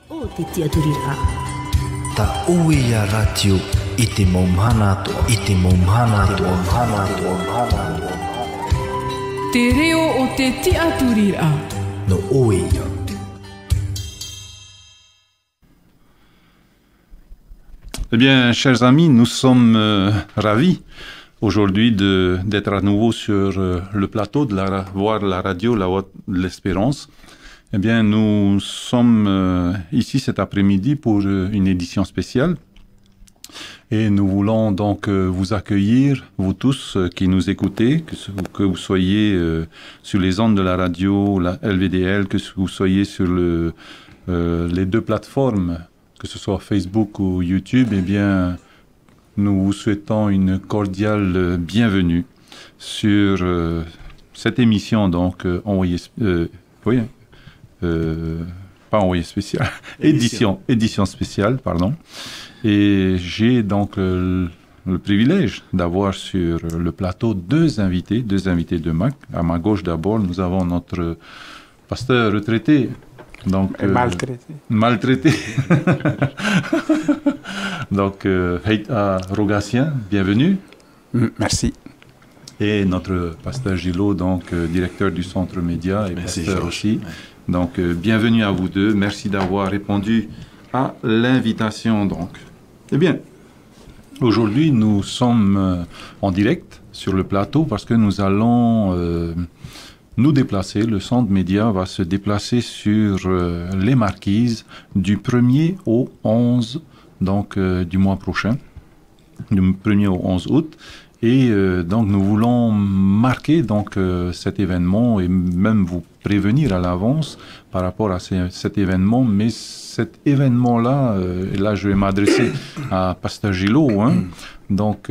O te tiaturia. Ta uia radio I te maumhana atua, I te maumhana atua. Te reo o te tiaturia. No oia. Eh bien, chers amis, nous sommes ravis aujourd'hui d'être à nouveau sur le plateau de voir la radio, la Voix de l'Espérance. Eh bien, nous sommes ici cet après-midi pour une édition spéciale. Et nous voulons donc vous accueillir, vous tous qui nous écoutez, que vous soyez sur les ondes de la radio, la LVDL, que vous soyez sur les deux plateformes, que ce soit Facebook ou YouTube. Eh bien, nous vous souhaitons une cordiale bienvenue sur cette émission, donc envoyée, pas envoyé spécial, édition spéciale, pardon. Et j'ai donc le privilège d'avoir sur le plateau deux invités de MAC. À ma gauche d'abord, nous avons notre pasteur retraité. Donc, maltraité. Donc, Heita Rogatien, bienvenue. Merci. Et notre pasteur Gillot, donc directeur du Centre Média et merci, pasteur Georges. aussi. Donc, bienvenue à vous deux. Merci d'avoir répondu à l'invitation. Donc, eh bien, aujourd'hui, nous sommes en direct sur le plateau parce que nous allons nous déplacer. Le Centre Média va se déplacer sur les Marquises du 1er au 11 donc, du mois prochain, du 1er au 11 août. Et donc, nous voulons marquer donc, cet événement et même vous prévenir à l'avance par rapport à cet événement. Mais cet événement-là, et là, je vais m'adresser à Pasteur Gillot, hein, donc,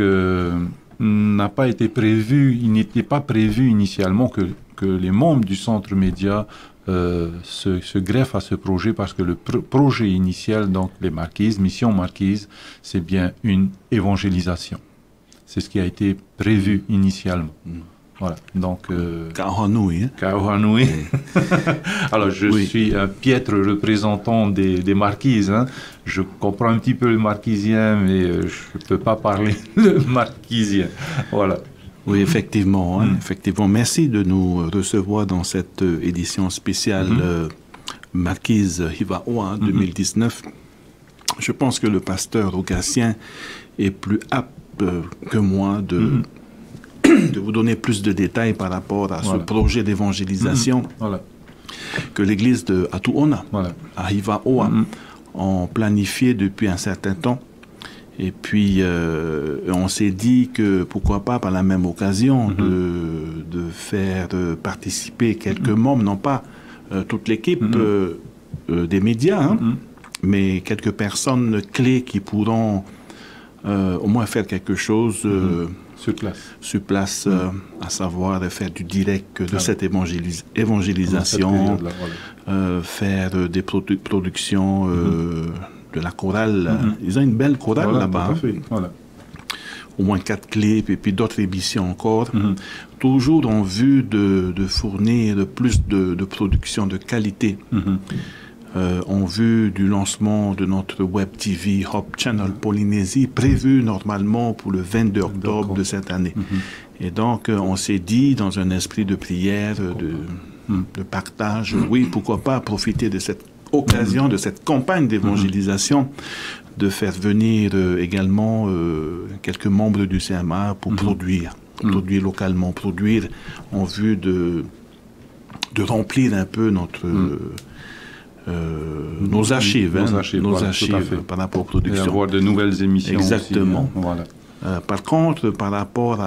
n'a pas été prévu, il n'était pas prévu initialement que les membres du Centre Média se greffent à ce projet parce que le projet initial, donc les Marquises, Mission Marquise, c'est bien une évangélisation. C'est ce qui a été prévu initialement. Voilà, donc... Kauhanui. Kauhanui. Alors, je suis un piètre représentant des Marquises. Hein. Je comprends un petit peu le marquisien, mais je ne peux pas parler le marquisien. Voilà. Oui, effectivement. Effectivement. Merci de nous recevoir dans cette édition spéciale Marquise Hivaoa 2019. Je pense que le pasteur Rogatien est plus apte que moi de vous donner plus de détails par rapport à ce projet d'évangélisation que l'église de Atuona, à Hivaoa, ont planifié depuis un certain temps. Et puis, on s'est dit que pourquoi pas, par la même occasion, de faire participer quelques membres, non pas toute l'équipe des médias, mais quelques personnes clés qui pourront au moins faire quelque chose sur place, à savoir faire du direct de cette évangélisation, faire des productions de la chorale. Ils ont une belle chorale là-bas. Au moins 4 clips et puis d'autres émissions encore. Toujours en vue de fournir plus de production de qualité. En vue du lancement de notre Web TV Hope Channel Polynésie, prévu normalement pour le 22 octobre de cette année. Et donc, on s'est dit, dans un esprit de prière, de partage, oui, pourquoi pas profiter de cette occasion, de cette campagne d'évangélisation, de faire venir également quelques membres du CMA pour produire localement, produire en vue de remplir un peu nos archives, par rapport aux productions. Et avoir de nouvelles émissions. Exactement. Aussi, hein. Voilà. Par contre, par rapport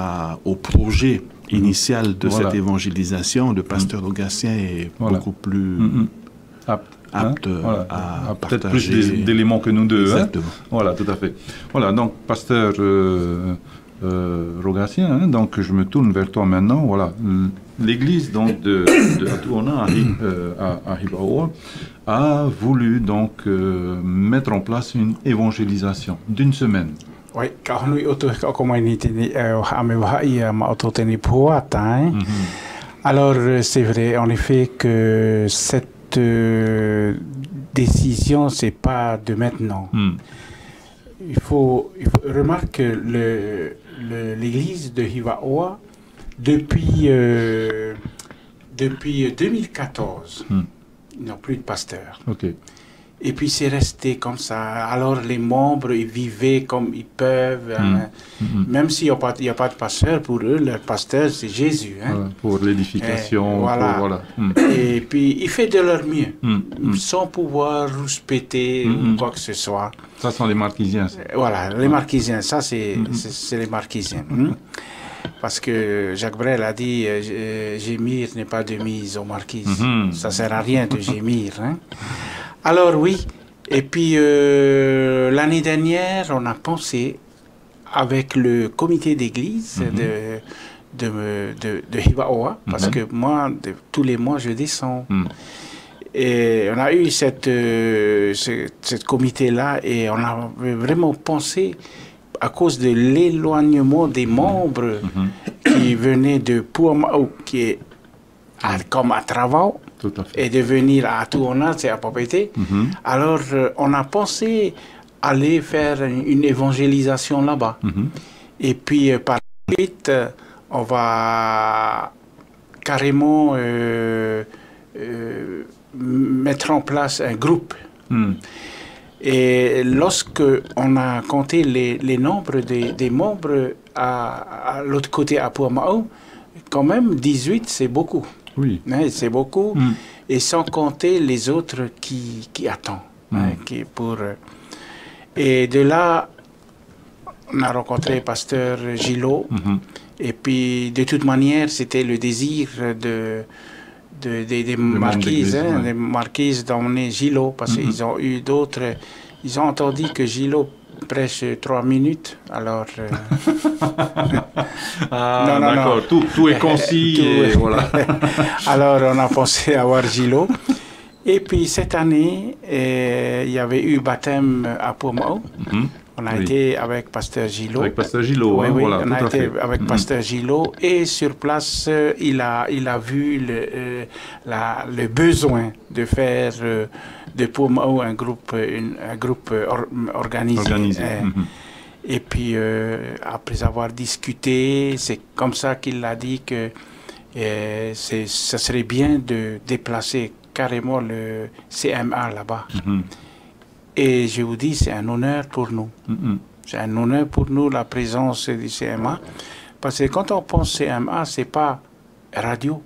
au projet initial de cette évangélisation, le pasteur Rogatien est beaucoup plus apte à peut-être partager. plus d'éléments que nous deux. Exactement. Hein. Voilà, tout à fait. Voilà, donc, pasteur Rogatien, hein, donc je me tourne vers toi maintenant. Voilà, l'église donc de Atuona à Hivaoa a voulu donc mettre en place une évangélisation d'une semaine. Oui, Kauhanui otu komainitini amewahai ma ototeni puatai. Alors c'est vrai en effet que cette décision, c'est pas de maintenant. Il faut remarquer que l'église de Hivaoa, depuis 2014, ils n'ont plus de pasteur. Ok. Et puis c'est resté comme ça. Alors les membres, ils vivaient comme ils peuvent. Même s'il n'y a pas de pasteur, pour eux, leur pasteur, c'est Jésus. Hein. Voilà, pour l'édification. Voilà. Et puis il fait de leur mieux, sans pouvoir rouspéter ou quoi que ce soit. Ça sont les Marquisiens. Ça. Voilà, les Marquisiens. Ça, c'est les Marquisiens. Parce que Jacques Brel a dit gémir n'est pas de mise aux marquises. Ça ne sert à rien de gémir. Hein. Alors oui, et puis l'année dernière, on a pensé avec le comité d'église de Hivaoa, parce que moi, tous les mois, je descends. Et on a eu cette comité-là et on a vraiment pensé, à cause de l'éloignement des membres qui venaient de Puamau, qui est comme à Travaux, et de venir à Tuona, c'est à Papeete. Alors, on a pensé aller faire une évangélisation là-bas. Et puis, par la suite, on va carrément mettre en place un groupe. Et lorsque on a compté les nombres des membres à l'autre côté, à Puamau, quand même 18, c'est beaucoup. Oui. Hein, c'est beaucoup. Et sans compter les autres qui attendent. Hein, et de là, on a rencontré pasteur Gillot. Et puis, de toute manière, c'était le désir des marquises, hein, des marquises d'emmener Gillot, parce qu'ils ont eu d'autres. Ils ont entendu que Gillot prêche 3 minutes, alors... non, d'accord, tout est concis, et voilà. Alors, on a pensé avoir Gillot. Et puis, cette année, il y avait eu baptême à Puamau. On a été avec pasteur Gillot. Avec pasteur Gillot, oui, voilà, on a été avec pasteur Gillot. Et sur place, il a vu le besoin de faire de Puamau un groupe organisé. Et puis, après avoir discuté, c'est comme ça qu'il a dit que ça serait bien de déplacer carrément le CMA là-bas. Et je vous dis, c'est un honneur pour nous. C'est un honneur pour nous, la présence du CMA. Parce que quand on pense CMA, ce n'est pas radio.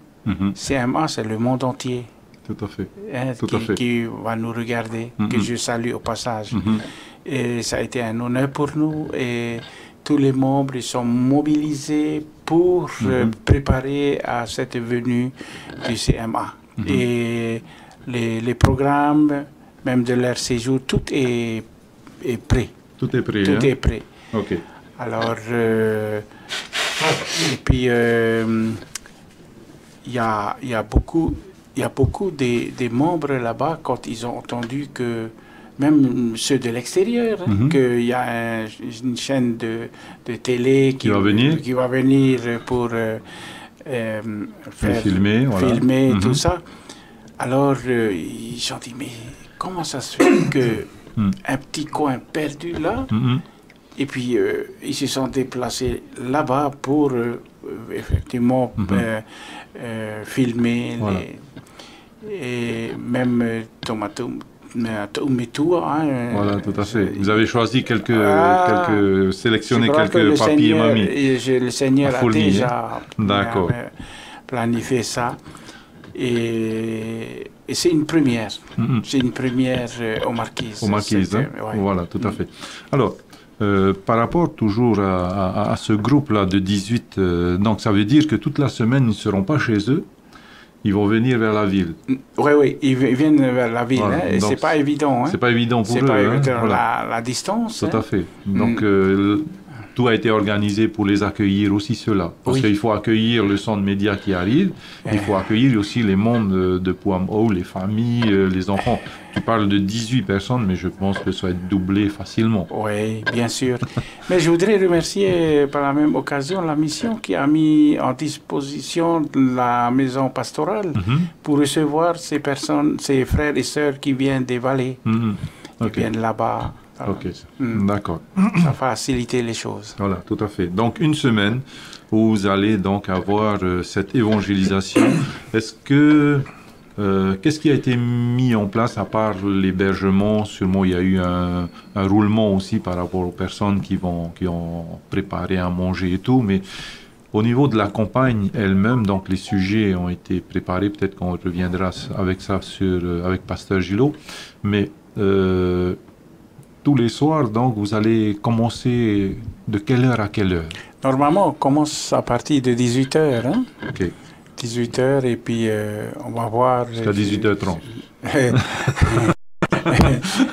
CMA, c'est le monde entier. Tout à fait. Hein, qui va nous regarder, que je salue au passage. Et ça a été un honneur pour nous. Et tous les membres ils sont mobilisés pour préparer à cette venue du CMA. Et les programmes, même de leur séjour, tout est prêt. Tout est prêt. Tout est prêt. Ok. Alors, et puis, il y a beaucoup des membres là-bas, quand ils ont entendu que, même ceux de l'extérieur, qu'il y a une chaîne de télé qui va venir pour faire filmer, filmer tout ça. Alors, ils ont dit, mais comment ça se fait qu'un petit coin perdu là, et puis ils se sont déplacés là-bas pour effectivement filmer et même voilà, tout à fait. Vous avez choisi sélectionné quelques papiers et mamies. Le Seigneur a déjà planifié ça. Et c'est une première. C'est une première aux Marquises. Aux Marquises, hein? Voilà, tout à fait. Alors, par rapport toujours à ce groupe-là de 18, donc ça veut dire que toute la semaine, ils ne seront pas chez eux, ils vont venir vers la ville. Oui, ils viennent vers la ville. Voilà. Hein, c'est pas évident. Hein. C'est pas évident pour eux. La distance. Tout à fait. Donc, tout a été organisé pour les accueillir aussi, ceux-là. Parce qu'il faut accueillir le centre média qui arrive, il faut accueillir aussi les membres de POAMO, les familles, les enfants. Tu parles de 18 personnes, mais je pense que ça va être doublé facilement. Oui, bien sûr. Mais je voudrais remercier par la même occasion la mission qui a mis en disposition la maison pastorale pour recevoir ces personnes, ces frères et sœurs qui viennent des vallées, qui viennent là-bas. Ok, d'accord. Ça facilite les choses. Voilà, tout à fait. Donc, une semaine où vous allez donc avoir cette évangélisation. Est-ce que... qu'est-ce qui a été mis en place à part l'hébergement? Sûrement, il y a eu un roulement aussi par rapport aux personnes qui ont préparé à manger et tout, mais au niveau de la campagne elle-même, donc les sujets ont été préparés. Peut-être qu'on reviendra avec ça avec Pasteur Gillot, mais tous les soirs, donc, vous allez commencer de quelle heure à quelle heure? Normalement, on commence à partir de 18h. Hein? Ok. 18h et puis on va voir... Jusqu'à 18h30.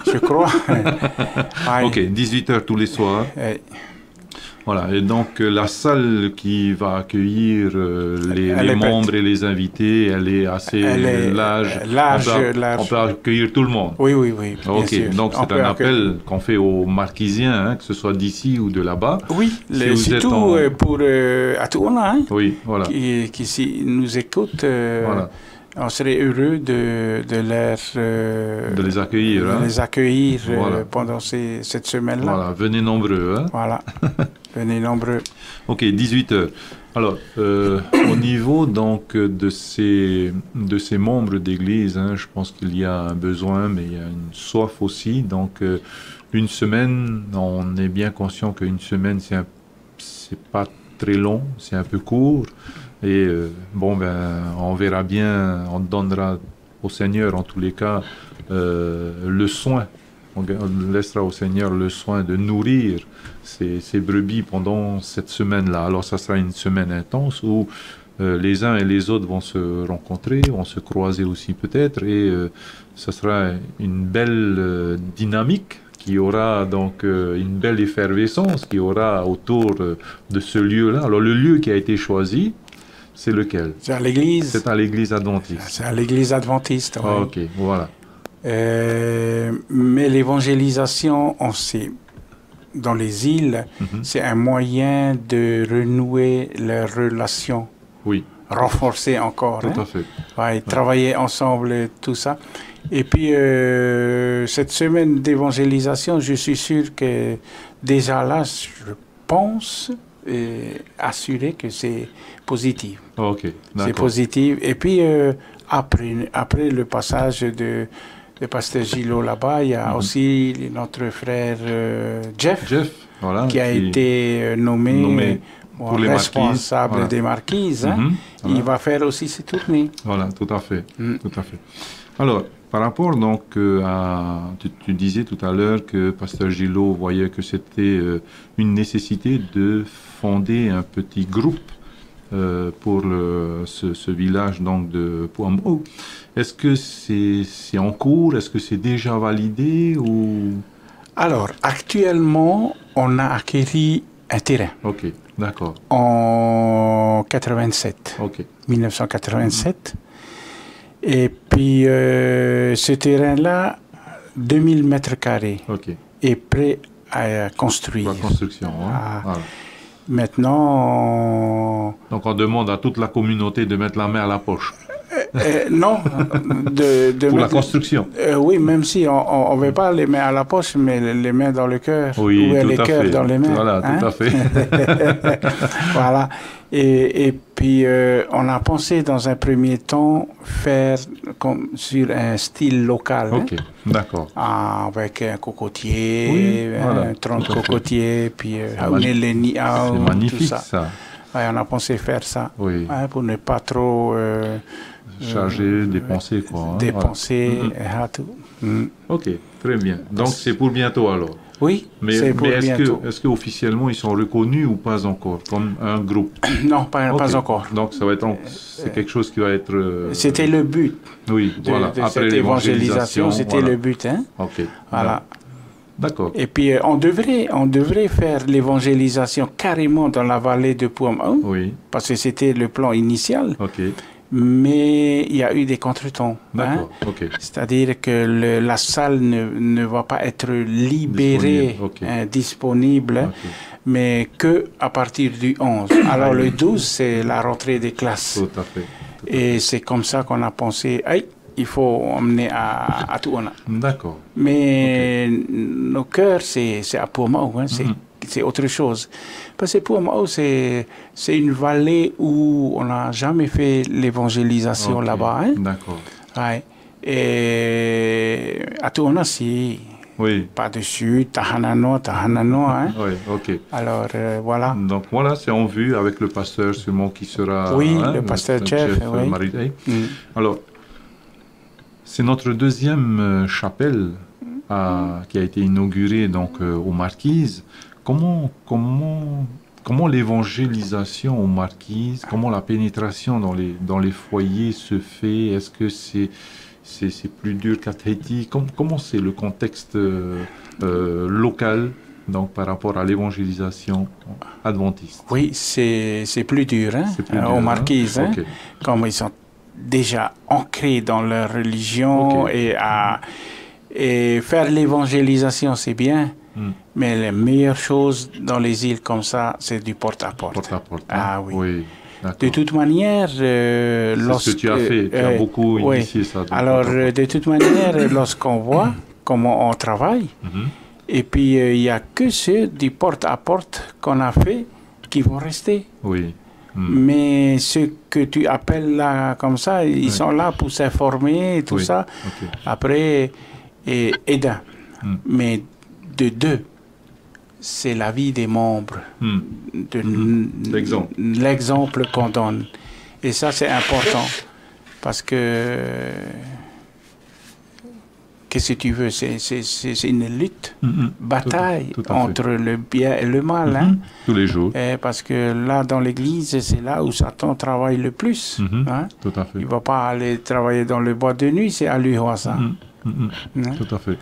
Je crois. Ok, 18h tous les soirs. Voilà, et donc la salle qui va accueillir les membres et les invités, elle est assez large. On peut accueillir tout le monde. Oui, bien sûr. Donc c'est un appel qu'on fait aux Marquisiens, hein, que ce soit d'ici ou de là-bas. Oui, surtout pour Atuona, hein, oui, voilà. qui nous écoutent. Voilà. On serait heureux de les accueillir, voilà. Pendant cette semaine-là. Voilà, venez nombreux. Hein? Voilà, venez nombreux. Ok, 18h. Alors, au niveau donc de ces membres d'église, hein, je pense qu'il y a un besoin, mais il y a une soif aussi. Donc, une semaine, on est bien conscient qu'une semaine, c'est pas très long, c'est un peu court. Et on verra bien, on donnera au Seigneur en tous les cas le soin, on laissera au Seigneur le soin de nourrir ces brebis pendant cette semaine-là. Alors ça sera une semaine intense où les uns et les autres vont se rencontrer, vont se croiser aussi peut-être, et ça sera une belle dynamique qui aura donc une belle effervescence qui aura autour de ce lieu-là. Alors le lieu qui a été choisi, c'est lequel? C'est à l'église. C'est à l'église adventiste. C'est à l'église adventiste, oui. Ok, voilà. Mais l'évangélisation, on sait, dans les îles, c'est un moyen de renouer les relations. Oui. Renforcer encore. Tout à fait. Ouais, travailler ensemble, tout ça. Et puis, cette semaine d'évangélisation, je suis sûr que déjà là, je pense... assurer que c'est positif. Ok, d'accord. C'est positif. Et puis, après le passage de Pasteur Gillot là-bas, il y a aussi notre frère Jeff voilà, qui a été nommé pour les responsable voilà. des marquises. Hein. Voilà. Il va faire aussi ses tournées. Voilà, tout à fait. Tout à fait. Alors, par rapport donc à... Tu disais tout à l'heure que Pasteur Gillot voyait que c'était une nécessité de fonder un petit groupe pour ce village donc de POAMO. Est-ce que c'est en cours? Est-ce que c'est déjà validé ou... Alors, actuellement, on a acquis un terrain. Ok, d'accord. En 87. Ok. 1987. Et puis, ce terrain-là, 2000 mètres carrés, est prêt à construire. La construction, hein? Voilà. Maintenant... Donc, on demande à toute la communauté de mettre la main à la poche. Non. Pour la construction. Oui, même si on ne veut pas les mains à la poche, mais les mains dans le cœur. Oui, ou les cœurs dans les mains. Voilà, hein? tout à fait. Voilà. Et puis, on a pensé dans un premier temps faire comme sur un style local. Ok, hein? d'accord. Avec un cocotier, un tronc de cocotier, puis c'est magnifique, ça. Ouais, on a pensé faire ça, pour ne pas trop... charger, dépenser, quoi. Dépenser, tout. Ok, très bien. Donc, c'est pour bientôt, alors? Oui, c'est pour bientôt. Est-ce qu'officiellement, ils sont reconnus ou pas encore, comme un groupe? Non, pas encore. Donc, ça va être c'est quelque chose qui va être... C'était le but. Oui, voilà. De après cette évangélisation, c'était le but. Hein? Ok. Voilà. D'accord. Et puis, on devrait faire l'évangélisation carrément dans la vallée de Puamau, Oui. parce que c'était le plan initial, Ok. mais il y a eu des contretemps. D'accord. Ok. C'est-à-dire que la salle ne va pas être libérée, disponible, Ok. mais que à partir du 11. Alors, le 12, c'est la rentrée des classes. Tout à fait. Et c'est comme ça qu'on a pensé, il faut emmener à Tuona. D'accord. Mais nos cœurs, c'est à Puamau, c'est autre chose. Parce que Puamau, c'est une vallée où on n'a jamais fait l'évangélisation là-bas. D'accord. Ouais. Et à Tuona, si. Oui. Pas-dessus, Tahanano. Oui, ok. Alors, voilà. Donc voilà, c'est en vue avec le pasteur sûrement qui sera... Oui, le pasteur Jeff, oui. Marie-Day. Alors, c'est notre deuxième chapelle qui a été inaugurée donc, aux Marquises. Comment l'évangélisation aux Marquises, comment la pénétration dans les foyers se fait? Est-ce que c'est plus dur qu'à Tahiti? Comment c'est le contexte local donc, par rapport à l'évangélisation adventiste? Oui, c'est plus dur, aux Marquises. Okay. Comme ils sont déjà ancrés dans leur religion et faire l'évangélisation, c'est bien. Mais la meilleure chose dans les îles comme ça, c'est du porte-à-porte. Porte-à-porte. Ah oui. Oui. De toute manière, c'est ce que tu as fait, tu as beaucoup initié ça. Alors, de toute manière, lorsqu'on voit comment on travaille, et puis il n'y a que ceux du porte-à-porte qu'on a fait qui vont rester. Oui. Mais ceux que tu appelles là comme ça, ils sont là pour s'informer et tout ça. Okay. Après, aidant. Mais de deux, c'est la vie des membres, l'exemple qu'on donne. Et ça, c'est important, parce que, qu'est-ce que tu veux, c'est une lutte, bataille entre le bien et le mal. Tous les jours. Parce que là, dans l'Église, c'est là où Satan travaille le plus. Tout à fait. Il ne va pas aller travailler dans le bois de nuit, c'est à lui ça. Tout à fait.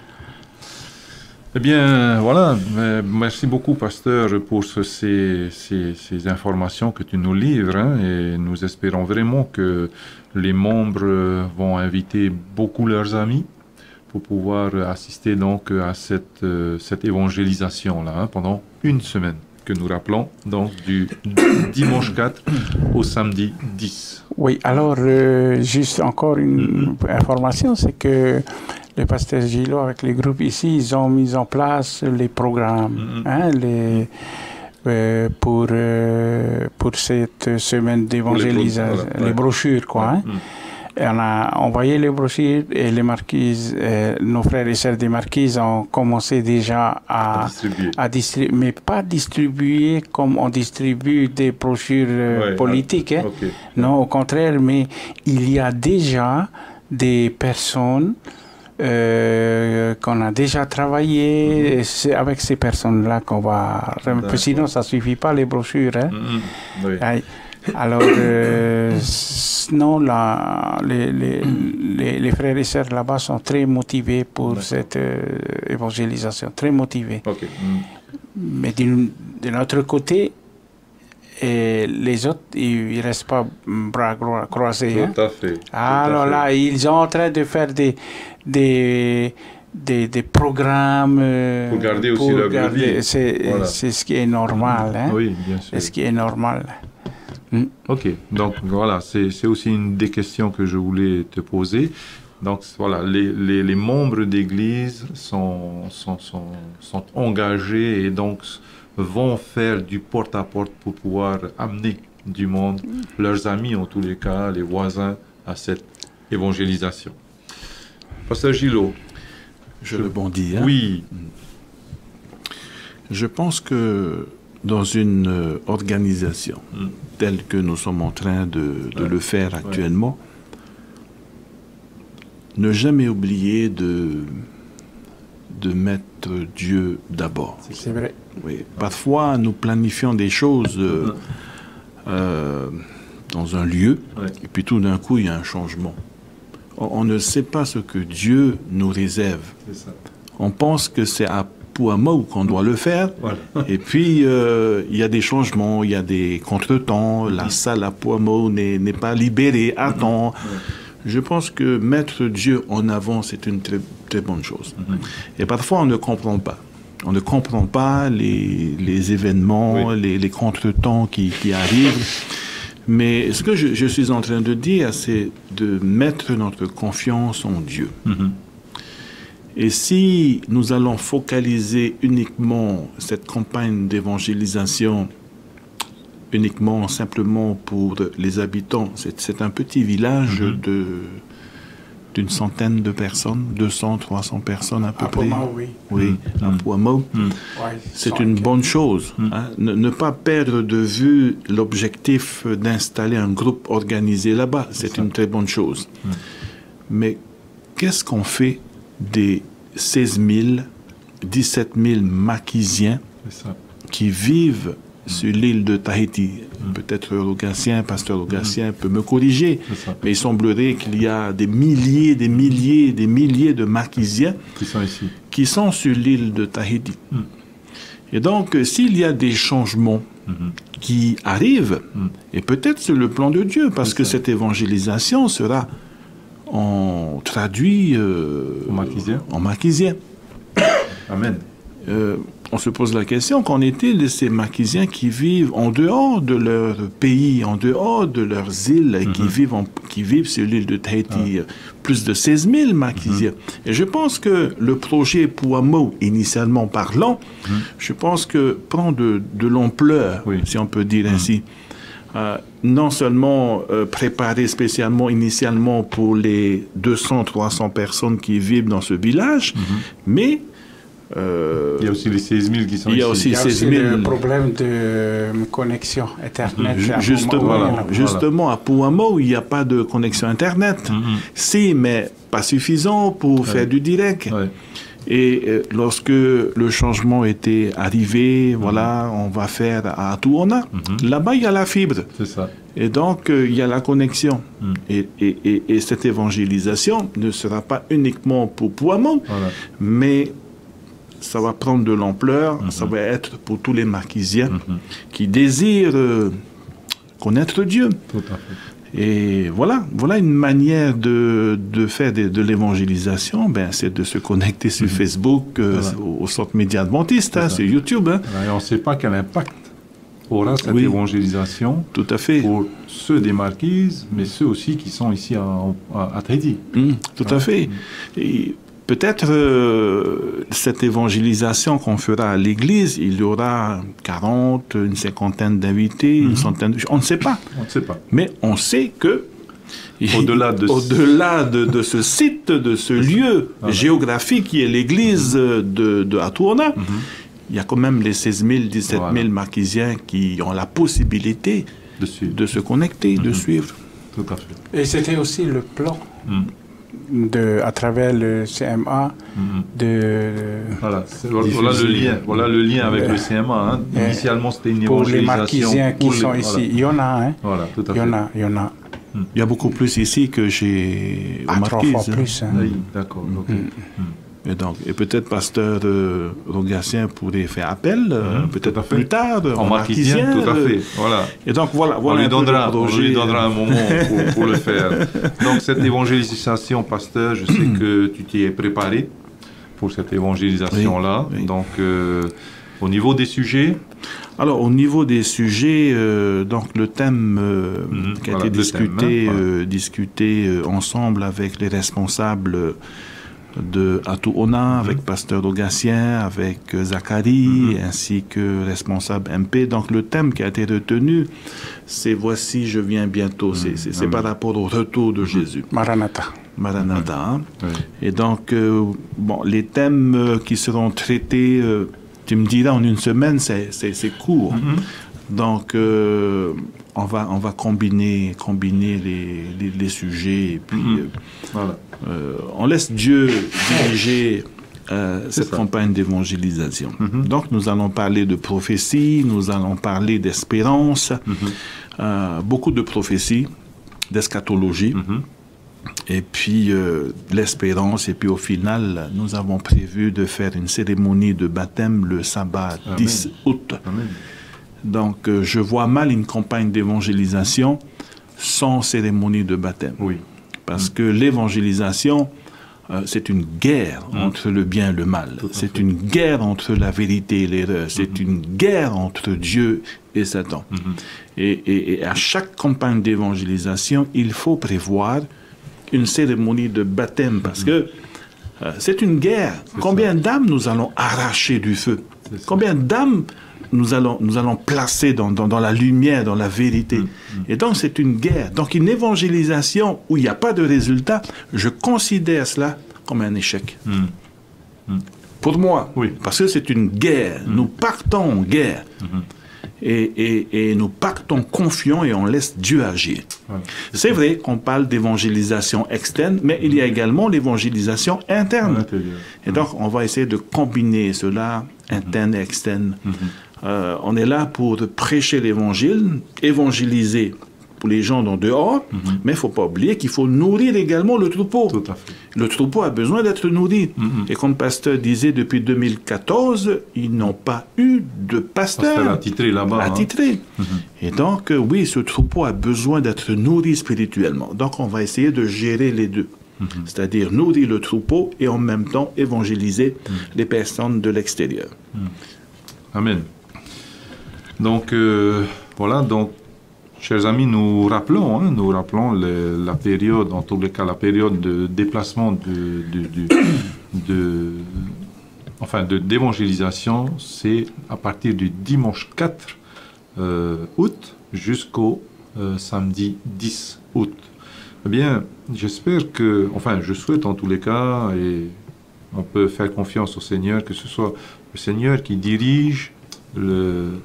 Eh bien, voilà. Merci beaucoup, pasteur, pour ces informations que tu nous livres. Et nous espérons vraiment que les membres vont inviter beaucoup leurs amis pour pouvoir assister donc à cette évangélisation-là pendant une semaine que nous rappelons donc du dimanche 4 au samedi 10. Oui, alors juste encore une information, c'est que le pasteur Gilo avec les groupes ici, ils ont mis en place les programmes pour cette semaine d'évangélisation, les brochures quoi. Et on a envoyé les brochures et les marquises, nos frères et sœurs des marquises ont commencé déjà à distribuer, mais pas distribuer comme on distribue des brochures politiques. Non, au contraire, mais il y a déjà des personnes qu'on a déjà travaillé, c'est avec ces personnes-là qu'on va... Sinon, ça ne suffit pas les brochures. Alors, sinon, les frères et sœurs là-bas sont très motivés pour cette évangélisation, très motivés. Mais d'un autre côté, les autres, ils ne restent pas bras croisés. Tout à fait. Alors là, ils sont en train de faire des programmes pour garder aussi leur vie. C'est ce qui est normal. Oui, bien sûr. C'est ce qui est normal. Ok, donc voilà, c'est aussi une des questions que je voulais te poser. Donc voilà, les membres d'église sont engagés et donc vont faire du porte-à-porte pour pouvoir amener du monde, leurs amis en tous les cas, les voisins, à cette évangélisation. Pasteur Gilo. Je rebondis. Oui. Je pense que dans une organisation telle que nous sommes en train de le faire actuellement, ne jamais oublier de mettre Dieu d'abord. C'est vrai. Oui. Parfois, nous planifions des choses dans un lieu, et puis tout d'un coup, il y a un changement. On ne sait pas ce que Dieu nous réserve. C'est ça. On pense que c'est à Pouamau qu'on doit le faire. Voilà. Et puis, il y a des changements, il y a des contretemps. La salle à Pouamau n'est pas libérée à temps. Je pense que mettre Dieu en avant, c'est une très, très bonne chose. Et parfois, on ne comprend pas. On ne comprend pas les événements, les contretemps qui arrivent. Mais ce que je suis en train de dire, c'est de mettre notre confiance en Dieu. Et si nous allons focaliser uniquement cette campagne d'évangélisation uniquement, simplement pour les habitants, c'est un petit village d'une centaine de personnes, 200, 300 personnes à peu près. Pouamau, oui. Oui, à Pouamau. C'est une bonne chose. Hein. Ne pas perdre de vue l'objectif d'installer un groupe organisé là-bas. C'est une très bonne chose. Mais qu'est-ce qu'on fait des 16 000, 17 000 Maquisiens qui vivent sur l'île de Tahiti? Peut-être pasteur Rogatien peut me corriger, mais il semblerait qu'il y a des milliers de Maquisiens qui sont sur l'île de Tahiti. Et donc, s'il y a des changements qui arrivent, et peut-être c'est le plan de Dieu, parce que cette évangélisation sera traduit en Maquisien. Amen. On se pose la question, qu'en est-il de ces Maquisiens qui vivent en dehors de leur pays, en dehors de leurs îles, et qui vivent sur l'île de Tahiti, plus de 16 000 Maquisiens. Et je pense que le projet Pouamau, initialement parlant, je pense que prend de l'ampleur, si on peut dire ainsi. Non seulement préparé spécialement, initialement, pour les 200-300 personnes qui vivent dans ce village, mais il y a aussi les 16 000 qui sont il y a ici. aussi Il y a 16 aussi 000. le problème de connexion Internet. Justement, à Pouamau, il n'y a pas de connexion Internet. Si, mais pas suffisant pour faire du direct. Et lorsque le changement était arrivé, voilà, on va faire à Atuona. Là-bas, il y a la fibre. C'est ça. Et donc, il y a la connexion. Et cette évangélisation ne sera pas uniquement pour Pouamau, mais ça va prendre de l'ampleur. Ça va être pour tous les Maquisiens qui désirent connaître Dieu. Tout à fait. Et voilà une manière de faire de l'évangélisation, c'est de se connecter sur Facebook, au Centre Média Adventiste, sur YouTube. Et on ne sait pas quel impact aura cette évangélisation. Tout à fait. Pour ceux des Marquises, mais ceux aussi qui sont ici à Tahiti. Tout à fait. Et peut-être cette évangélisation qu'on fera à l'église, il y aura 40, une cinquantaine d'invités, une centaine de... On ne sait pas. On ne sait pas. Mais on sait que au-delà de ce site, de ce lieu géographique qui est l'église de Atuona, il y a quand même les 16 000, 17 000 Maquisiens qui ont la possibilité de se connecter, de suivre. Tout à fait. Et c'était aussi le plan à travers le CMA Voilà le lien avec le CMA. Initialement, c'était une pour évangélisation. Les Marquisiens qui sont ici. Il y en a, Voilà, tout à fait. Il y en a. Il y a beaucoup plus ici que chez Marquise. 3 fois plus. Oui, d'accord. Et peut-être pasteur Rogatien pourrait faire appel, peut-être plus tard, en Marquisien, tout à fait. Voilà. Et donc voilà on lui donnera un moment pour le faire. Donc cette évangélisation, pasteur, je sais que tu t'y es préparé pour cette évangélisation-là. Oui. Donc au niveau des sujets. Alors au niveau des sujets, donc le thème qui a été discuté ensemble avec les responsables de Atuona, avec pasteur Rogatien, avec Zacharie, ainsi que responsable MP. Donc le thème qui a été retenu, c'est « Voici, je viens bientôt ». C'est par rapport au retour de Jésus. Maranatha. Hein? Et donc, les thèmes qui seront traités, tu me diras en une semaine, c'est court. Donc, on va combiner les sujets et puis on laisse Dieu diriger cette campagne d'évangélisation. Donc, nous allons parler de prophétie, nous allons parler d'espérance, beaucoup de prophéties, d'eschatologie. Et puis l'espérance. Et puis au final, nous avons prévu de faire une cérémonie de baptême le sabbat 10 août. Amen. Donc je vois mal une campagne d'évangélisation sans cérémonie de baptême. Oui. Parce que l'évangélisation, c'est une guerre entre le bien et le mal. C'est une guerre entre la vérité et l'erreur. C'est une guerre entre Dieu et Satan. Et à chaque campagne d'évangélisation, il faut prévoir une cérémonie de baptême parce que c'est une guerre. Combien d'âmes nous allons arracher du feu? Combien d'âmes nous allons placer dans la lumière, dans la vérité. Et donc, c'est une guerre. Donc, une évangélisation où il n'y a pas de résultat, je considère cela comme un échec. Pour moi, parce que c'est une guerre. Nous partons en guerre. Et nous partons confiants et on laisse Dieu agir. C'est vrai qu'on parle d'évangélisation externe, mais il y a également l'évangélisation interne. Et donc, on va essayer de combiner cela, interne et externe. On est là pour prêcher l'évangile, évangéliser pour les gens d'en dehors, mais il ne faut pas oublier qu'il faut nourrir également le troupeau. Tout à fait. Le troupeau a besoin d'être nourri. Et comme le pasteur disait, depuis 2014, ils n'ont pas eu de pasteur attitré là-bas. Attitré. Et donc, oui, ce troupeau a besoin d'être nourri spirituellement. Donc, on va essayer de gérer les deux. C'est-à-dire nourrir le troupeau et en même temps évangéliser les personnes de l'extérieur. Amen. Donc, voilà, donc, chers amis, nous rappelons la période, en tous les cas, la période de déplacement d'évangélisation, c'est à partir du dimanche 4 août jusqu'au samedi 10 août. Eh bien, j'espère que, je souhaite en tous les cas, et on peut faire confiance au Seigneur, que ce soit le Seigneur qui dirige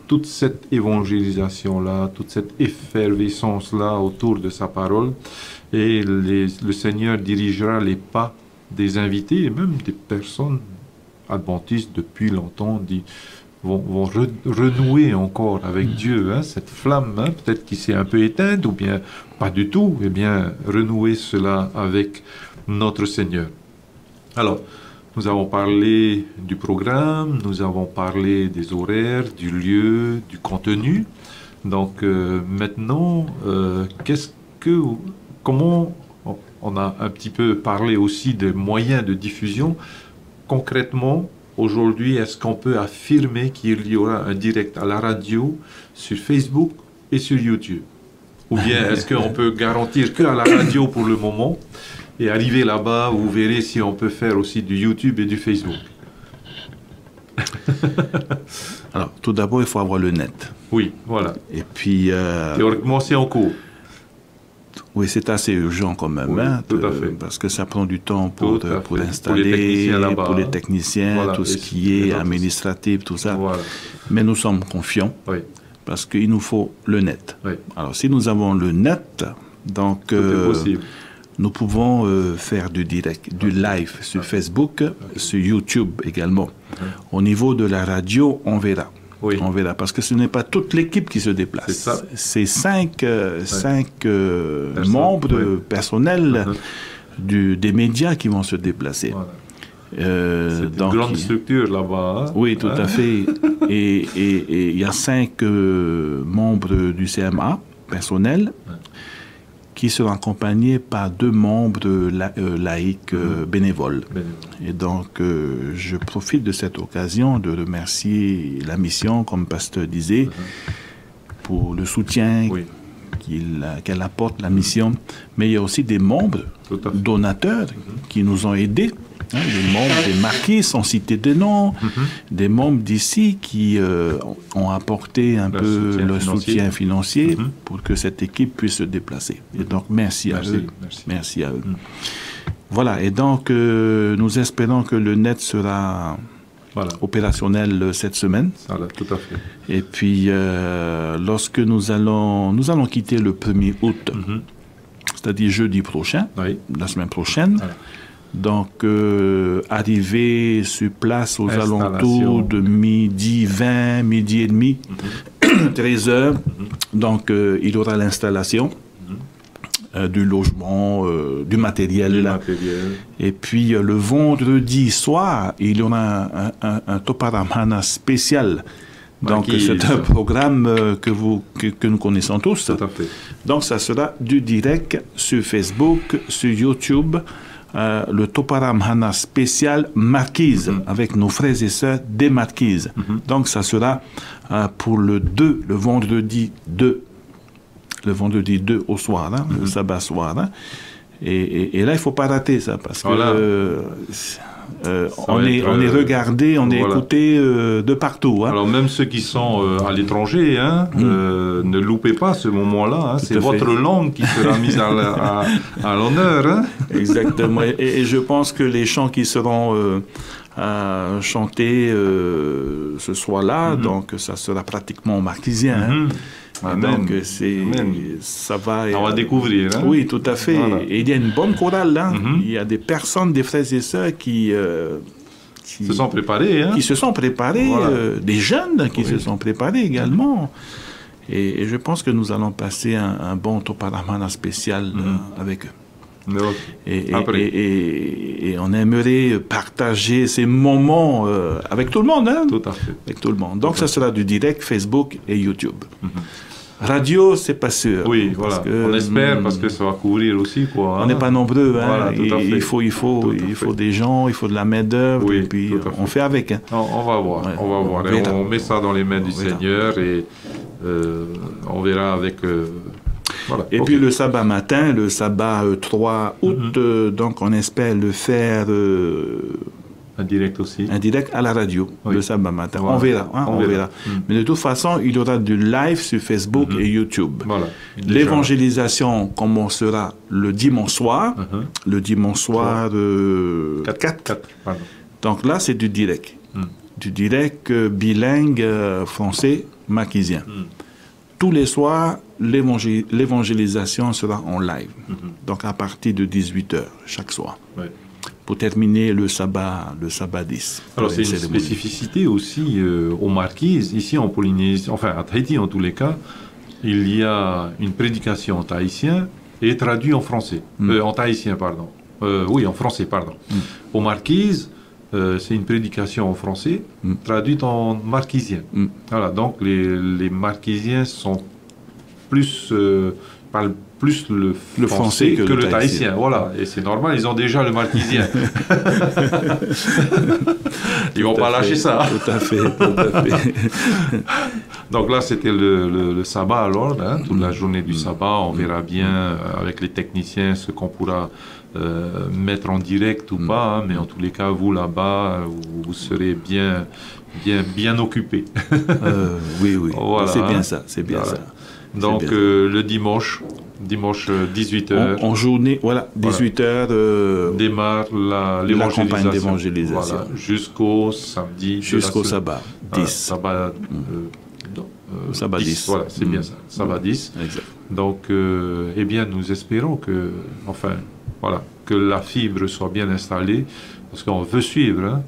toute cette évangélisation-là, toute cette effervescence-là autour de sa parole, et le Seigneur dirigera les pas des invités et même des personnes adventistes depuis longtemps vont renouer encore avec Dieu, cette flamme, peut-être qui s'est un peu éteinte ou bien pas du tout, eh bien renouer cela avec notre Seigneur. Alors, nous avons parlé du programme, nous avons parlé des horaires, du lieu, du contenu. Donc maintenant, comment on a un petit peu parlé aussi des moyens de diffusion. Concrètement, aujourd'hui, est-ce qu'on peut affirmer qu'il y aura un direct à la radio, sur Facebook et sur YouTube? Ou bien est-ce qu'on peut garantir qu'à la radio pour le moment? Et arriver là-bas, vous verrez si on peut faire aussi du YouTube et du Facebook. Alors, tout d'abord, il faut avoir le net. Oui, voilà. Et puis... théoriquement, c'est en cours. Oui, c'est assez urgent quand même, tout à fait. Parce que ça prend du temps pour pour l'installer, les techniciens, voilà, tout ce qui est administratif, tout ça. Voilà. Mais nous sommes confiants, parce qu'il nous faut le net. Alors, si nous avons le net, donc... Tout est possible. Nous pouvons faire du direct, du live sur Facebook, sur YouTube également. Au niveau de la radio, on verra. On verra, parce que ce n'est pas toute l'équipe qui se déplace. C'est cinq membres personnels des médias qui vont se déplacer. C'est une grande structure là-bas. Oui, tout à fait. Et il y a 5 membres du CMA personnels qui seront accompagnés par 2 membres laïcs bénévoles. Et donc, je profite de cette occasion de remercier la mission, comme le pasteur disait, pour le soutien qu'elle apporte, la mission. Mais il y a aussi des membres donateurs qui nous ont aidés. Les membres des marquis sont cités de nom, des membres d'ici qui ont apporté un peu le soutien financier pour que cette équipe puisse se déplacer. Et donc, merci à eux. Merci à eux. Voilà, et donc, nous espérons que le net sera opérationnel cette semaine. Tout à fait. Et puis, lorsque nous allons quitter le 1er août, c'est-à-dire jeudi prochain, la semaine prochaine, donc, arriver sur place aux alentours de midi 20, midi et demi, 13 heures. Donc, il y aura l'installation. du logement, du matériel. Et puis le vendredi soir, il y aura un Toparamana spécial. Donc c'est un programme que nous connaissons tous. Tout à fait. Donc ça sera du direct sur Facebook, sur YouTube, le Toparamana spécial Marquise, avec nos frères et sœurs des Marquises. Donc ça sera pour le vendredi 2 au soir, hein, le sabbat soir. Hein. Et là, il ne faut pas rater ça, parce que on est regardé, on est écouté de partout. Hein. Alors même ceux qui sont à l'étranger, hein, ne loupez pas ce moment-là. Hein. C'est votre langue qui sera mise à l'honneur. Hein. Exactement. Et je pense que les chants qui seront chantés ce soir-là, donc ça sera pratiquement marquisien. Hein. Donc, ça va... On va découvrir. Hein? Oui, tout à fait. Voilà. Et il y a une bonne chorale, là. Il y a des personnes, des frères et sœurs qui se sont préparés. Hein? Qui se sont préparés, des jeunes qui se sont préparés également. Et je pense que nous allons passer un bon Toparamana spécial avec eux. Et on aimerait partager ces moments avec tout le monde. Hein? Tout à fait. Avec tout le monde. Donc, ça sera du direct, Facebook et YouTube. Radio, c'est pas sûr. Oui, voilà. On espère parce que ça va couvrir aussi, quoi. On n'est pas nombreux. Hein. Voilà, il faut des gens, il faut de la main-d'œuvre, et puis on fait avec. Hein. On va voir. Ouais, on va voir. On met ça dans les mains du Seigneur et on verra avec. Voilà. Et puis le sabbat matin, le sabbat 3 août, donc on espère le faire. Un direct aussi. Un direct à la radio, le sabbat matin. Voilà. On verra. Mais de toute façon, il y aura du live sur Facebook et YouTube. Voilà. L'évangélisation commencera le dimanche soir. Le dimanche soir 4. Donc là, c'est du direct. Du direct bilingue français marquisien. Tous les soirs, l'évangélisation sera en live. Donc à partir de 18h chaque soir. Ouais. Pour terminer le sabbat 10. Alors c'est une spécificité aussi aux Marquises, ici en Polynésie, enfin à Tahiti en tous les cas, il y a une prédication en tahitien et traduite en français, en tahitien pardon, en français pardon. Aux Marquises, c'est une prédication en français traduite en marquisien. Voilà, donc les Marquisiens sont parlent plus le français que le tahitien. Voilà, et c'est normal, ils ont déjà le marquisien. Ils vont pas lâcher ça. Tout à fait. Donc là, c'était le sabbat alors, hein, toute la journée du sabbat. On verra bien avec les techniciens ce qu'on pourra mettre en direct ou pas, hein, mais en tous les cas, vous là-bas, vous serez bien occupés. Oui. Voilà, c'est bien ça, c'est bien ça. Donc le dimanche 18h. En journée, 18h. Démarre la campagne d'évangélisation. Voilà, jusqu'au samedi. Jusqu'au sabbat 10. Sabbat 10. Voilà, c'est bien ça. Sabbat 10. Exact. Donc, eh bien, nous espérons que la fibre soit bien installée, parce qu'on veut suivre. Hein.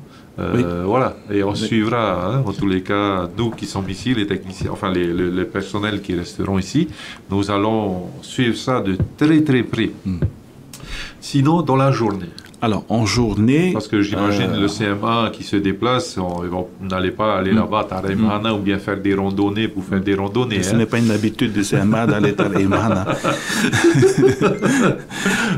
Voilà, et on suivra, hein, en tous les cas, nous qui sommes ici, les techniciens, enfin les personnels qui resteront ici, nous allons suivre ça de très très près. Sinon, dans la journée. Alors, en journée... Parce que j'imagine le CMA qui se déplace, vous n'allez pas aller là-bas à Tareimana ou bien faire des randonnées pour faire des randonnées. Ce n'est pas une habitude du CMA d'aller à Tareimana.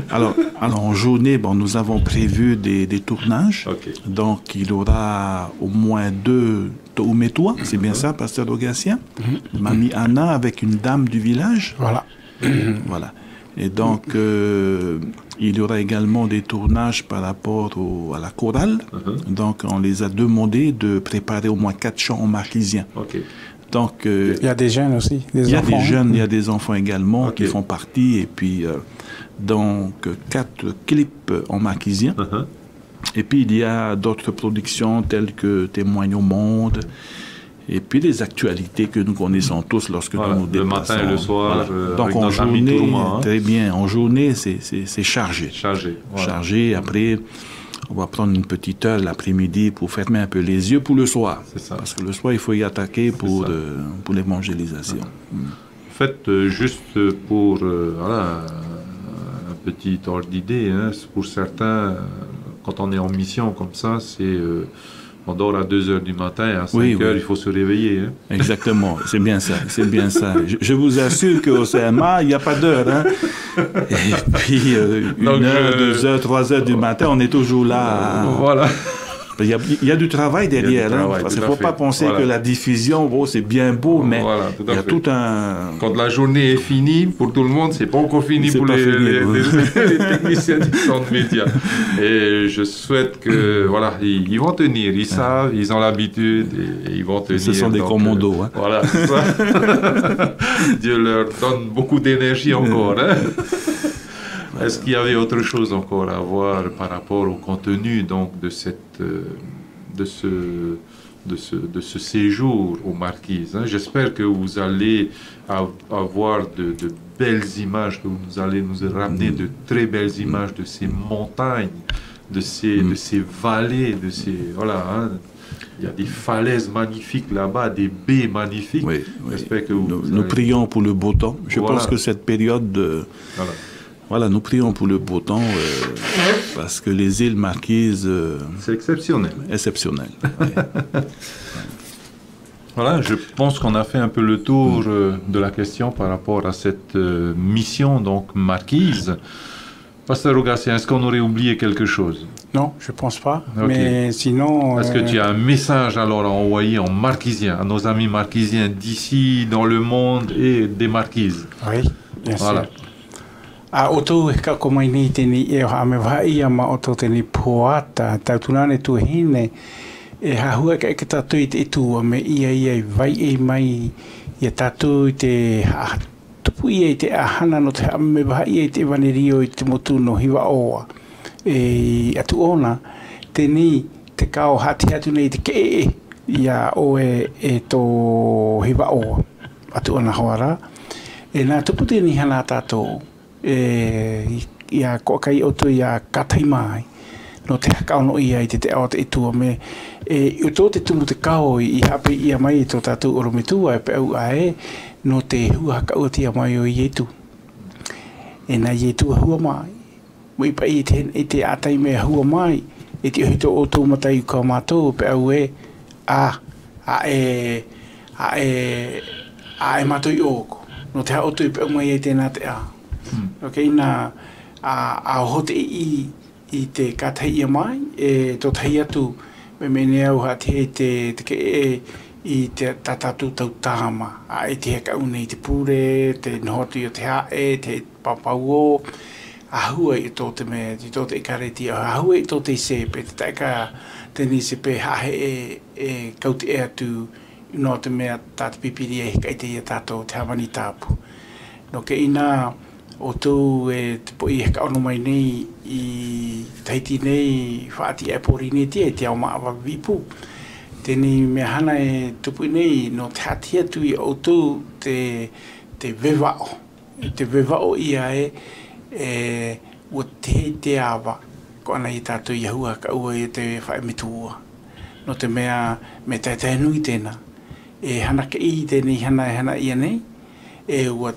alors, en journée, nous avons prévu des tournages. Okay. Donc, il y aura au moins 2 Toumétois, c'est bien ça, Pasteur Augatien. Mamie Anna avec une dame du village. Voilà. Voilà. Et donc, il y aura également des tournages par rapport à la chorale. Donc, on les a demandé de préparer au moins 4 chants en marquisien. Okay. Donc, il y a des jeunes aussi, il y a des jeunes, il y a des enfants également qui font partie. Et puis, donc, 4 clips en marquisien. Et puis, il y a d'autres productions telles que Témoigne au monde. Et puis les actualités que nous connaissons tous lorsque nous nous déplaçons. Le matin et le soir. Donc en journée, très bien. En journée, c'est chargé. Chargé. Après, on va prendre une petite heure l'après-midi pour fermer un peu les yeux pour le soir. C'est ça. Parce que le soir, il faut y attaquer pour l'évangélisation. En fait, juste pour petit ordre d'idée. Hein. Pour certains, quand on est en mission comme ça, on dort à 2 heures du matin et à 5 heures, il faut se réveiller. Hein. Exactement, c'est bien ça. Je vous assure qu'au CMA, il n'y a pas d'heure. Hein. Et puis, 1 heure, 2 heures, 3 heures du matin, on est toujours là. Voilà. Il y a du travail derrière. Parce qu'il ne faut pas penser que la diffusion, c'est bien beau, mais il y a tout un... Quand la journée est finie, pour tout le monde, c'est pas encore fini pour les techniciens du centre média. Et je souhaite que, ils vont tenir, ils savent, ils ont l'habitude et ils vont tenir. Ce sont des commandos. Voilà, c'est ça. Dieu leur donne beaucoup d'énergie encore. Hein. Est-ce qu'il y avait autre chose encore à voir par rapport au contenu donc de ce séjour aux Marquises, hein? J'espère que vous allez avoir de belles images, que vous allez nous ramener de très belles images de ces montagnes, de ces vallées, de ces hein? Il y a des falaises magnifiques là-bas, des baies magnifiques. Oui, j'espère que nous prions pour le beau temps. Je pense que cette période Voilà, nous prions pour le beau temps parce que les îles Marquises... c'est exceptionnel. Exceptionnel. Voilà, je pense qu'on a fait un peu le tour de la question par rapport à cette mission, donc Marquise. Pasteur Rogatien, est-ce qu'on aurait oublié quelque chose? Non, je ne pense pas. Okay. Mais sinon... Est-ce que tu as un message alors à envoyer en marquisien, à nos amis marquisiens d'ici, dans le monde et des Marquises? Oui, bien sûr. A oto e ka komai nei teni e ha me vai ama oto teni poata tautunane tu hine e ha hua ka tatu te tu me ia vai e mai ia tatu te tupu ia te ahana no te me vai te vanerio te motu no hiwa oa e atu ona teni te kao hati atu nei te ke ia o e to hiwa oa atu ona hoara e na tupu teni hana tatou ia ko kai oto ia katai mai no te hakao no ia i te ao te itua me i tō te tumu te kao i hape ia mai tō tātou orometua e pe au ae no te hua hakao tia mai o ietu e na ietu hua mai mui pa i te atai me hua mai e te hito o tō matai ka mātou pe au e mātou i oko no te hao tui pe au mai e tēnā te a Okay, na a hote i te katai ia mai e tō tai atu me mene au hati te ke i te tatatu tau tāma a e te heka une i te pūre, te nohotu i te hae, te papauo a hua i tō te me, i tō te ikareti a hua i tō te sepe, te taika teni sepe hae e kauti e atu no te mea tātu pipiri e heka i te ia tātou te hawani tāpu no ke ina o tō e te po i heka ono mai nei i taiti nei whaati e pori nei tia e te au maawa vipu. Tēnei mea hana e tupu nei no te hati atu i o tō te vevao. Te vevao ia o te awa ko ana i tātou i ahua ka ua i te whae mitua. No te mea me tai nui tēnā. E hana ka i tēnei hana ia nei e ua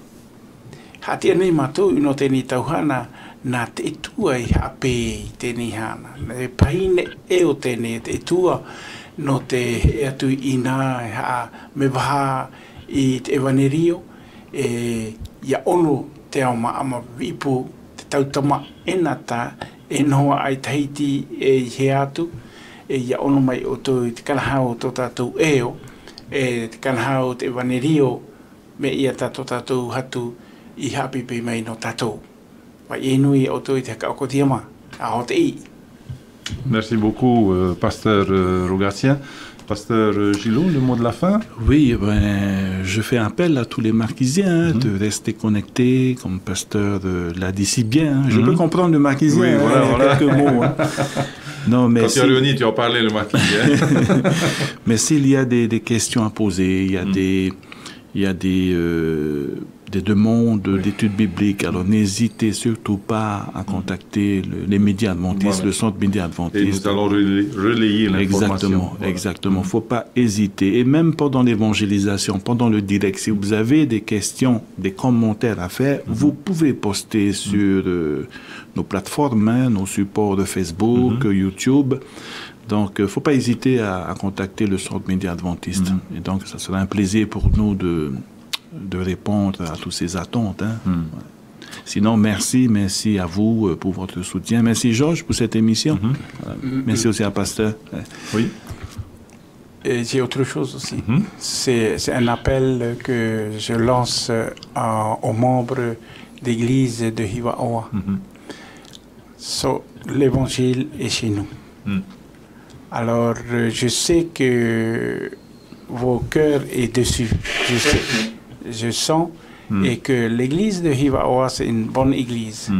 hati anei mātou ino tēnei tauhana nā te itua i hape i tēnei hana. E paine e o tēnei te itua no te atu i nā me waha i te evanerio ia ono te ao ama vipu te tautama enata e noa ai Tahiti e he atu ia ono mai o te kanahau tō tātou eo te kanahau te evanerio me ia tātou hatu i hapi pe mai no tatou. Wa nui o toi te kako tiama a o te i. Merci beaucoup, Pasteur Rogatien. Pasteur Gillot, le mot de la fin? Oui, je fais appel à tous les Marquisiens de rester connectés, comme Pasteur l'a dit si bien. Je peux comprendre le Marquisien, oui, voilà. quelques mots. Hein. Non, mais quand tu as réuni, tu en parlais le Marquisien. Mais s'il y a des questions à poser, il y a des des demandes d'études bibliques. Alors n'hésitez surtout pas à contacter les médias adventistes, le centre média adventiste. Et nous allons relayer l'information. Exactement. Il ne faut pas hésiter. Et même pendant l'évangélisation, pendant le direct, si vous avez des questions, des commentaires à faire, vous pouvez poster sur nos plateformes, nos supports de Facebook, YouTube. Donc, il ne faut pas hésiter à contacter le centre média adventiste. Et donc, ça sera un plaisir pour nous de répondre à toutes ces attentes. Sinon, merci à vous pour votre soutien. Merci Georges pour cette émission. Merci aussi à Pasteur. Oui. Et j'ai autre chose aussi. C'est un appel que je lance aux membres d'église de Hiva-Oa. L'évangile est chez nous. Alors, je sais que vos cœurs est dessus. Je sens et que l'église de Hiva-Oa, c'est une bonne église.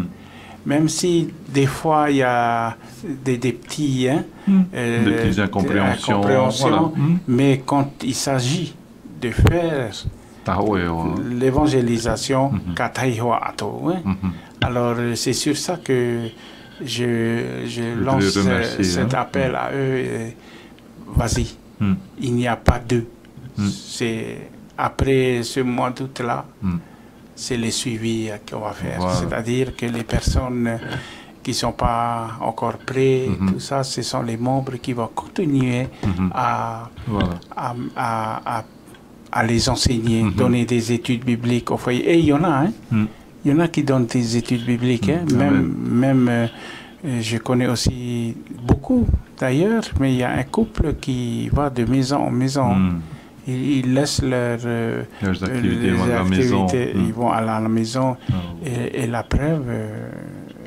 Même si des fois il y a des petits, des petites incompréhensions, voilà. Mais quand il s'agit de faire l'évangélisation, alors c'est sur ça que je lance cet appel à eux. Vas-y, il n'y a pas deux. C'est après ce mois d'août-là, c'est le suivi qu'on va faire. Voilà. C'est-à-dire que les personnes qui ne sont pas encore prêtes, tout ça, ce sont les membres qui vont continuer à les enseigner, donner des études bibliques au foyer. Et il y en a, il y en a qui donnent des études bibliques. Même je connais aussi beaucoup d'ailleurs, mais il y a un couple qui va de maison en maison. Ils laissent leurs activités, ils vont à la maison. Et la preuve,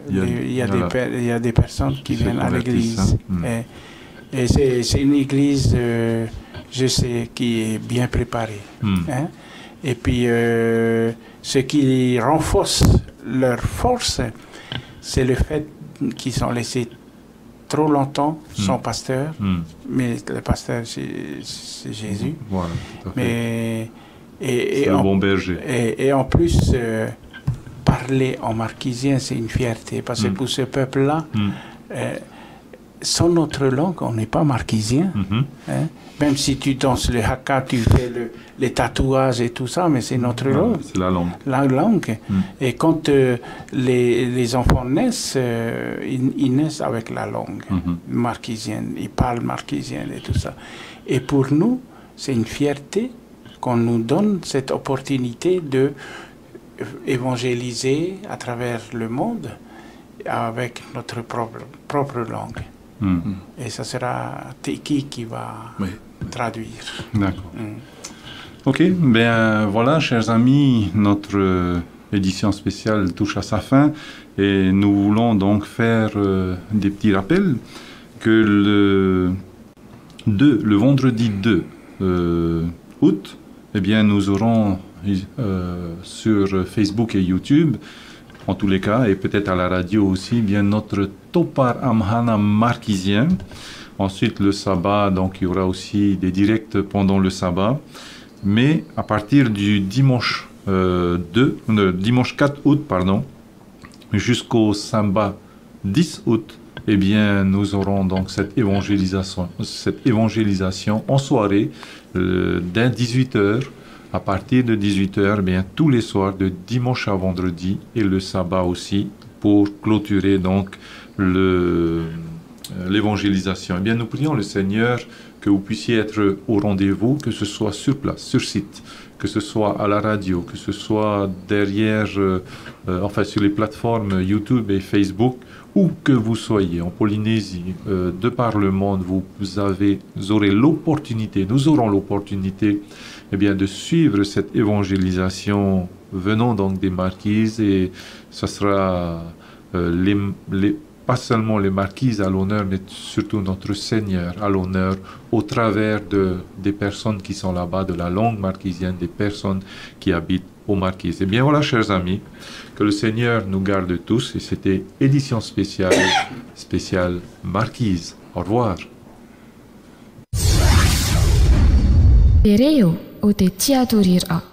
il y a des personnes qui viennent à l'église. Et c'est une église, je sais, qui est bien préparée. Et puis, ce qui renforce leur force, c'est le fait qu'ils sont laissés trop longtemps sans pasteur, mais le pasteur c'est Jésus. Voilà, mais c'est un bon berger. Et en plus, parler en marquisien, c'est une fierté, parce que pour ce peuple-là, sans notre langue, on n'est pas marquisien. Même si tu danses le haka, tu fais les tatouages et tout ça, mais c'est notre langue. C'est la langue. La langue. Et quand les enfants naissent, ils naissent avec la langue marquisienne. Ils parlent marquisienne et tout ça. Et pour nous, c'est une fierté qu'on nous donne cette opportunité de évangéliser à travers le monde avec notre propre langue. Et ça sera Teki qui va traduire. D'accord. Ok, bien voilà, chers amis, notre édition spéciale touche à sa fin et nous voulons donc faire des petits rappels que le vendredi 2 août, eh bien, nous aurons sur Facebook et YouTube, en tous les cas, et peut-être à la radio aussi, bien notre Topar Amhana marquisien. Ensuite, le sabbat, donc il y aura aussi des directs pendant le sabbat. Mais à partir du dimanche 4 août, jusqu'au sabbat 10 août, eh bien, nous aurons donc cette évangélisation en soirée dès 18h. À partir de 18h, bien, tous les soirs, de dimanche à vendredi, et le sabbat aussi, pour clôturer donc l'évangélisation. Eh bien, nous prions le Seigneur que vous puissiez être au rendez-vous, que ce soit sur place, sur site, que ce soit à la radio, que ce soit derrière, sur les plateformes YouTube et Facebook, où que vous soyez, en Polynésie, de par le monde, vous aurez l'opportunité, nous aurons l'opportunité, eh bien, de suivre cette évangélisation venant donc des marquises, et ce sera pas seulement les marquises à l'honneur, mais surtout notre Seigneur à l'honneur au travers des personnes qui sont là-bas, de la langue marquisienne, des personnes qui habitent aux marquises. Et bien voilà, chers amis, que le Seigneur nous garde tous, et c'était édition spéciale marquise. Au revoir. Tereo o te tia turira.